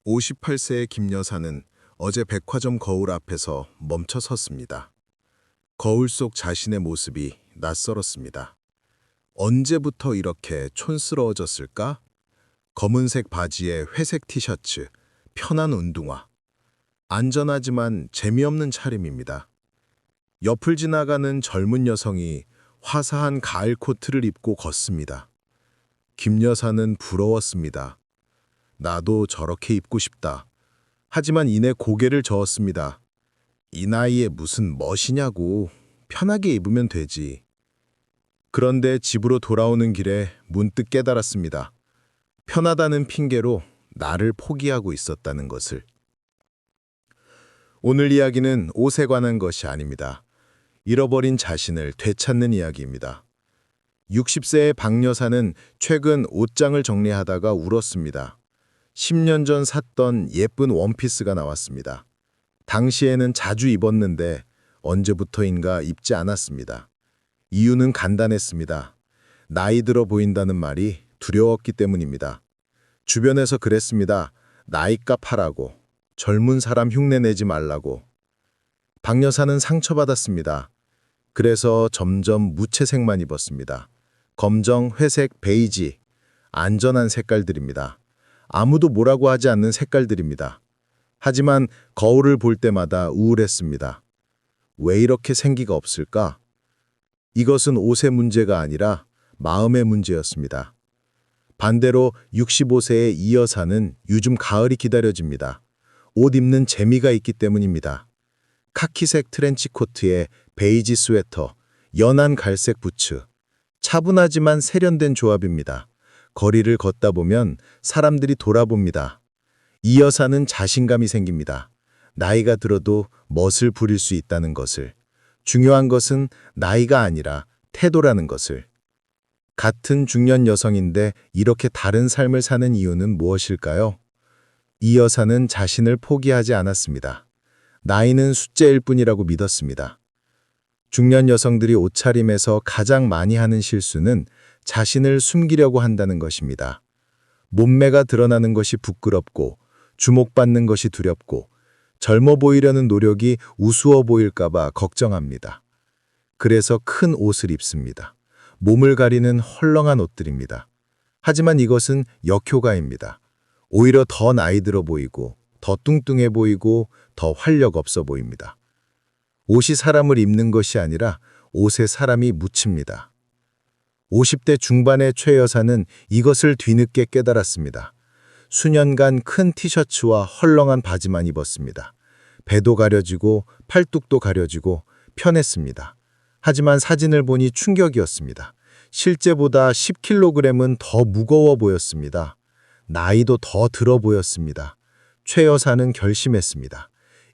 58세의 김 여사는 어제 백화점 거울 앞에서 멈춰 섰습니다. 거울 속 자신의 모습이 낯설었습니다. 언제부터 이렇게 촌스러워졌을까? 검은색 바지에 회색 티셔츠, 편한 운동화. 안전하지만 재미없는 차림입니다. 옆을 지나가는 젊은 여성이 화사한 가을 코트를 입고 걷습니다. 김 여사는 부러웠습니다. 나도 저렇게 입고 싶다. 하지만 이내 고개를 저었습니다. 이 나이에 무슨 멋이냐고. 편하게 입으면 되지. 그런데 집으로 돌아오는 길에 문득 깨달았습니다. 편하다는 핑계로 나를 포기하고 있었다는 것을. 오늘 이야기는 옷에 관한 것이 아닙니다. 잃어버린 자신을 되찾는 이야기입니다. 60세의 박 여사는 최근 옷장을 정리하다가 울었습니다. 10년 전 샀던 예쁜 원피스가 나왔습니다. 당시에는 자주 입었는데 언제부터인가 입지 않았습니다. 이유는 간단했습니다. 나이 들어 보인다는 말이 두려웠기 때문입니다. 주변에서 그랬습니다. 나이값 하라고, 젊은 사람 흉내내지 말라고. 박 여사는 상처받았습니다. 그래서 점점 무채색만 입었습니다. 검정, 회색, 베이지, 안전한 색깔들입니다. 아무도 뭐라고 하지 않는 색깔들입니다. 하지만 거울을 볼 때마다 우울했습니다. 왜 이렇게 생기가 없을까? 이것은 옷의 문제가 아니라 마음의 문제였습니다. 반대로 65세의 이 여사는 요즘 가을이 기다려집니다. 옷 입는 재미가 있기 때문입니다. 카키색 트렌치 코트에 베이지 스웨터, 연한 갈색 부츠. 차분하지만 세련된 조합입니다. 거리를 걷다 보면 사람들이 돌아봅니다. 이 여사는 자신감이 생깁니다. 나이가 들어도 멋을 부릴 수 있다는 것을. 중요한 것은 나이가 아니라 태도라는 것을. 같은 중년 여성인데 이렇게 다른 삶을 사는 이유는 무엇일까요? 이 여사는 자신을 포기하지 않았습니다. 나이는 숫자일 뿐이라고 믿었습니다. 중년 여성들이 옷차림에서 가장 많이 하는 실수는 자신을 숨기려고 한다는 것입니다. 몸매가 드러나는 것이 부끄럽고 주목받는 것이 두렵고 젊어 보이려는 노력이 우스워 보일까 봐 걱정합니다. 그래서 큰 옷을 입습니다. 몸을 가리는 헐렁한 옷들입니다. 하지만 이것은 역효과입니다. 오히려 더 나이 들어 보이고 더 뚱뚱해 보이고 더 활력 없어 보입니다. 옷이 사람을 입는 것이 아니라 옷에 사람이 묻힙니다. 50대 중반의 최 여사는 이것을 뒤늦게 깨달았습니다. 수년간 큰 티셔츠와 헐렁한 바지만 입었습니다. 배도 가려지고 팔뚝도 가려지고 편했습니다. 하지만 사진을 보니 충격이었습니다. 실제보다 10kg은 더 무거워 보였습니다. 나이도 더 들어 보였습니다. 최 여사는 결심했습니다.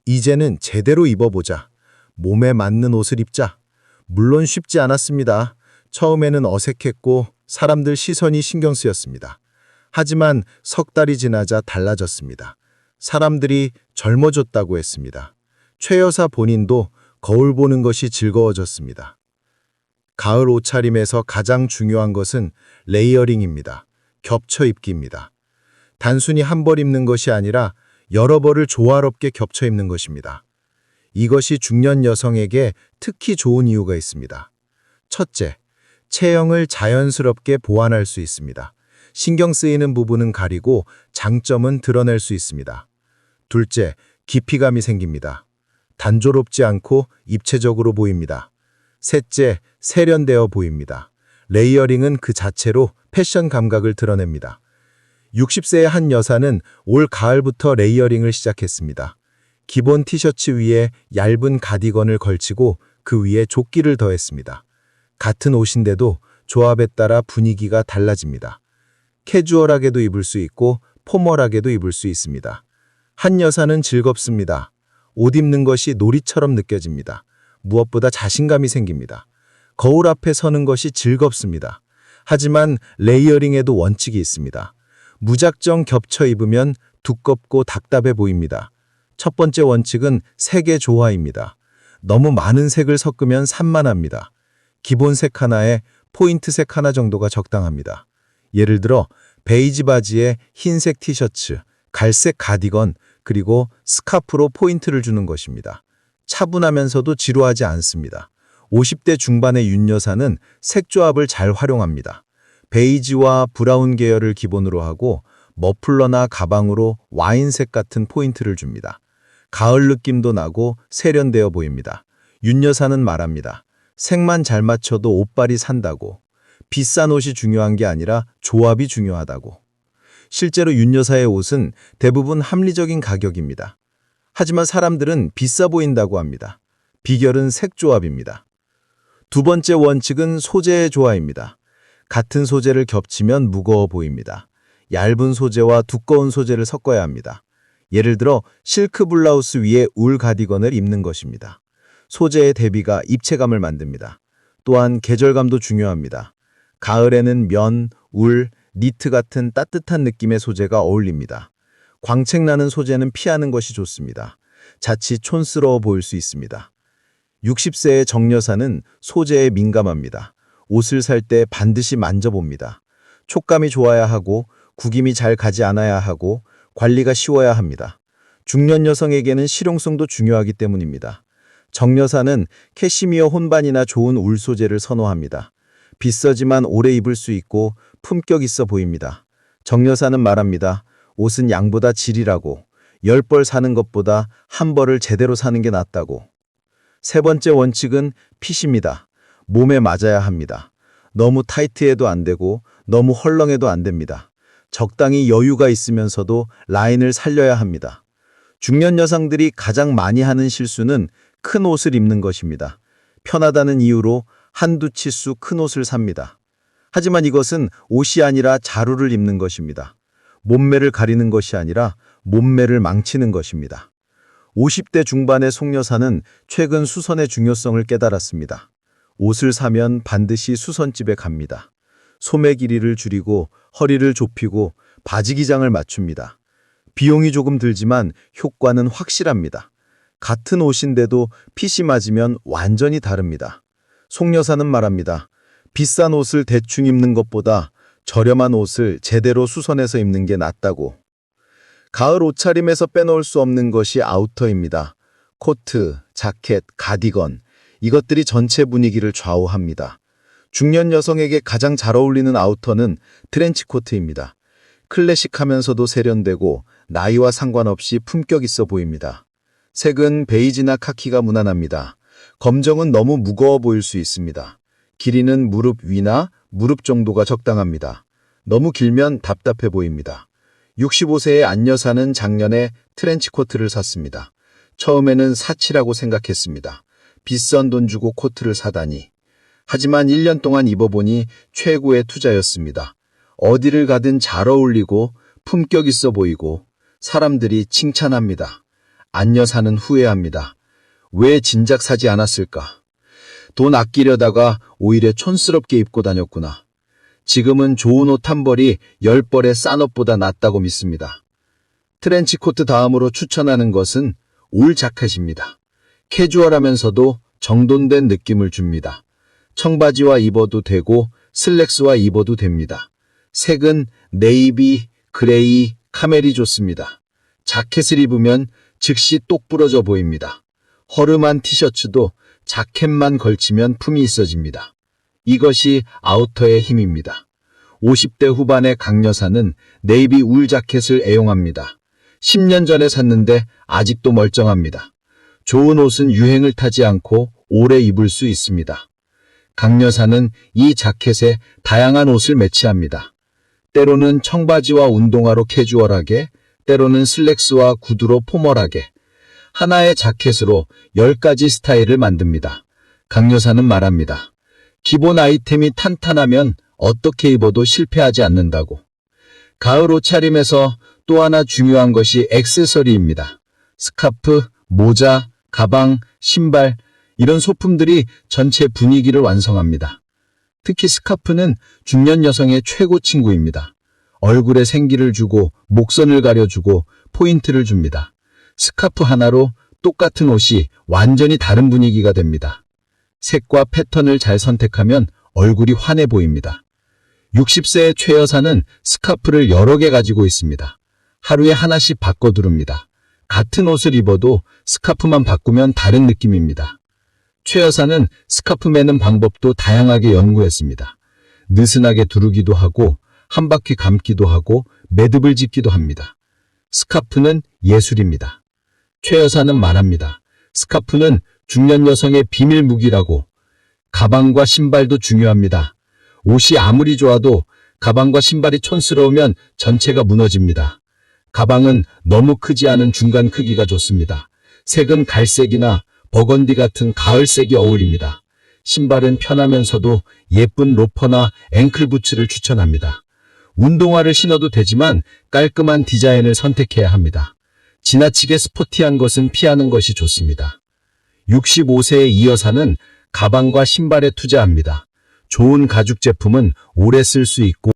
이제는 제대로 입어보자. 몸에 맞는 옷을 입자. 물론 쉽지 않았습니다. 처음에는 어색했고 사람들 시선이 신경 쓰였습니다. 하지만 석 달이 지나자 달라졌습니다. 사람들이 젊어졌다고 했습니다. 최 여사 본인도 거울 보는 것이 즐거워졌습니다. 가을 옷차림에서 가장 중요한 것은 레이어링입니다. 겹쳐 입기입니다. 단순히 한 벌 입는 것이 아니라 여러 벌을 조화롭게 겹쳐 입는 것입니다. 이것이 중년 여성에게 특히 좋은 이유가 있습니다. 첫째, 체형을 자연스럽게 보완할 수 있습니다. 신경 쓰이는 부분은 가리고 장점은 드러낼 수 있습니다. 둘째, 깊이감이 생깁니다. 단조롭지 않고 입체적으로 보입니다. 셋째, 세련되어 보입니다. 레이어링은 그 자체로 패션 감각을 드러냅니다. 60세의 한 여사는 올 가을부터 레이어링을 시작했습니다. 기본 티셔츠 위에 얇은 가디건을 걸치고 그 위에 조끼를 더했습니다. 같은 옷인데도 조합에 따라 분위기가 달라집니다. 캐주얼하게도 입을 수 있고 포멀하게도 입을 수 있습니다. 한 여사는 즐겁습니다. 옷 입는 것이 놀이처럼 느껴집니다. 무엇보다 자신감이 생깁니다. 거울 앞에 서는 것이 즐겁습니다. 하지만 레이어링에도 원칙이 있습니다. 무작정 겹쳐 입으면 두껍고 답답해 보입니다. 첫 번째 원칙은 색의 조화입니다. 너무 많은 색을 섞으면 산만합니다. 기본 색 하나에 포인트 색 하나 정도가 적당합니다. 예를 들어 베이지 바지에 흰색 티셔츠, 갈색 가디건, 그리고 스카프로 포인트를 주는 것입니다. 차분하면서도 지루하지 않습니다. 50대 중반의 윤 여사는 색조합을 잘 활용합니다. 베이지와 브라운 계열을 기본으로 하고 머플러나 가방으로 와인색 같은 포인트를 줍니다. 가을 느낌도 나고 세련되어 보입니다. 윤 여사는 말합니다. 색만 잘 맞춰도 옷빨이 산다고. 비싼 옷이 중요한 게 아니라 조합이 중요하다고. 실제로 윤 여사의 옷은 대부분 합리적인 가격입니다. 하지만 사람들은 비싸 보인다고 합니다. 비결은 색 조합입니다. 두 번째 원칙은 소재의 조화입니다. 같은 소재를 겹치면 무거워 보입니다. 얇은 소재와 두꺼운 소재를 섞어야 합니다. 예를 들어 실크 블라우스 위에 울 가디건을 입는 것입니다. 소재의 대비가 입체감을 만듭니다. 또한 계절감도 중요합니다. 가을에는 면, 울, 니트 같은 따뜻한 느낌의 소재가 어울립니다. 광택나는 소재는 피하는 것이 좋습니다. 자칫 촌스러워 보일 수 있습니다. 60세의 정 여사는 소재에 민감합니다. 옷을 살 때 반드시 만져봅니다. 촉감이 좋아야 하고 구김이 잘 가지 않아야 하고 관리가 쉬워야 합니다. 중년 여성에게는 실용성도 중요하기 때문입니다. 정 여사는 캐시미어 혼반이나 좋은 울 소재를 선호합니다. 비싸지만 오래 입을 수 있고 품격 있어 보입니다. 정 여사는 말합니다. 옷은 양보다 질이라고. 10벌 사는 것보다 한 벌을 제대로 사는 게 낫다고. 세 번째 원칙은 핏입니다. 몸에 맞아야 합니다. 너무 타이트해도 안 되고 너무 헐렁해도 안 됩니다. 적당히 여유가 있으면서도 라인을 살려야 합니다. 중년 여성들이 가장 많이 하는 실수는 큰 옷을 입는 것입니다. 편하다는 이유로 한두 치수 큰 옷을 삽니다. 하지만 이것은 옷이 아니라 자루를 입는 것입니다. 몸매를 가리는 것이 아니라 몸매를 망치는 것입니다. 50대 중반의 송 여사는 최근 수선의 중요성을 깨달았습니다. 옷을 사면 반드시 수선집에 갑니다. 소매 길이를 줄이고 허리를 좁히고 바지 기장을 맞춥니다. 비용이 조금 들지만 효과는 확실합니다. 같은 옷인데도 핏이 맞으면 완전히 다릅니다. 송 여사는 말합니다. 비싼 옷을 대충 입는 것보다 저렴한 옷을 제대로 수선해서 입는 게 낫다고. 가을 옷차림에서 빼놓을 수 없는 것이 아우터입니다. 코트, 자켓, 가디건, 이것들이 전체 분위기를 좌우합니다. 중년 여성에게 가장 잘 어울리는 아우터는 트렌치코트입니다. 클래식하면서도 세련되고 나이와 상관없이 품격 있어 보입니다. 색은 베이지나 카키가 무난합니다. 검정은 너무 무거워 보일 수 있습니다. 길이는 무릎 위나 무릎 정도가 적당합니다. 너무 길면 답답해 보입니다. 65세의 안 여사는 작년에 트렌치코트를 샀습니다. 처음에는 사치라고 생각했습니다. 비싼 돈 주고 코트를 사다니. 하지만 1년 동안 입어보니 최고의 투자였습니다. 어디를 가든 잘 어울리고 품격 있어 보이고 사람들이 칭찬합니다. 안 여사는 후회합니다. 왜 진작 사지 않았을까? 돈 아끼려다가 오히려 촌스럽게 입고 다녔구나. 지금은 좋은 옷 한 벌이 10벌의 싼 옷보다 낫다고 믿습니다. 트렌치코트 다음으로 추천하는 것은 울 자켓입니다. 캐주얼하면서도 정돈된 느낌을 줍니다. 청바지와 입어도 되고 슬랙스와 입어도 됩니다. 색은 네이비, 그레이, 카멜이 좋습니다. 자켓을 입으면 즉시 똑 부러져 보입니다. 허름한 티셔츠도 자켓만 걸치면 품이 있어집니다. 이것이 아우터의 힘입니다. 50대 후반의 강 여사는 네이비 울 자켓을 애용합니다. 10년 전에 샀는데 아직도 멀쩡합니다. 좋은 옷은 유행을 타지 않고 오래 입을 수 있습니다. 강 여사는 이 자켓에 다양한 옷을 매치합니다. 때로는 청바지와 운동화로 캐주얼하게, 때로는 슬랙스와 구두로 포멀하게, 하나의 자켓으로 10가지 스타일을 만듭니다. 강 여사는 말합니다. 기본 아이템이 탄탄하면 어떻게 입어도 실패하지 않는다고. 가을 옷차림에서 또 하나 중요한 것이 액세서리입니다. 스카프, 모자, 가방, 신발, 이런 소품들이 전체 분위기를 완성합니다. 특히 스카프는 중년 여성의 최고 친구입니다. 얼굴에 생기를 주고 목선을 가려주고 포인트를 줍니다. 스카프 하나로 똑같은 옷이 완전히 다른 분위기가 됩니다. 색과 패턴을 잘 선택하면 얼굴이 환해 보입니다. 60세의 최 여사는 스카프를 여러 개 가지고 있습니다. 하루에 하나씩 바꿔두릅니다. 같은 옷을 입어도 스카프만 바꾸면 다른 느낌입니다. 최 여사는 스카프 매는 방법도 다양하게 연구했습니다. 느슨하게 두르기도 하고 한 바퀴 감기도 하고 매듭을 짓기도 합니다. 스카프는 예술입니다. 최 여사는 말합니다. 스카프는 중년 여성의 비밀 무기라고. 가방과 신발도 중요합니다. 옷이 아무리 좋아도 가방과 신발이 촌스러우면 전체가 무너집니다. 가방은 너무 크지 않은 중간 크기가 좋습니다. 색은 갈색이나 버건디 같은 가을색이 어울립니다. 신발은 편하면서도 예쁜 로퍼나 앵클 부츠를 추천합니다. 운동화를 신어도 되지만 깔끔한 디자인을 선택해야 합니다. 지나치게 스포티한 것은 피하는 것이 좋습니다. 65세의 이 여사는 가방과 신발에 투자합니다. 좋은 가죽 제품은 오래 쓸 수 있고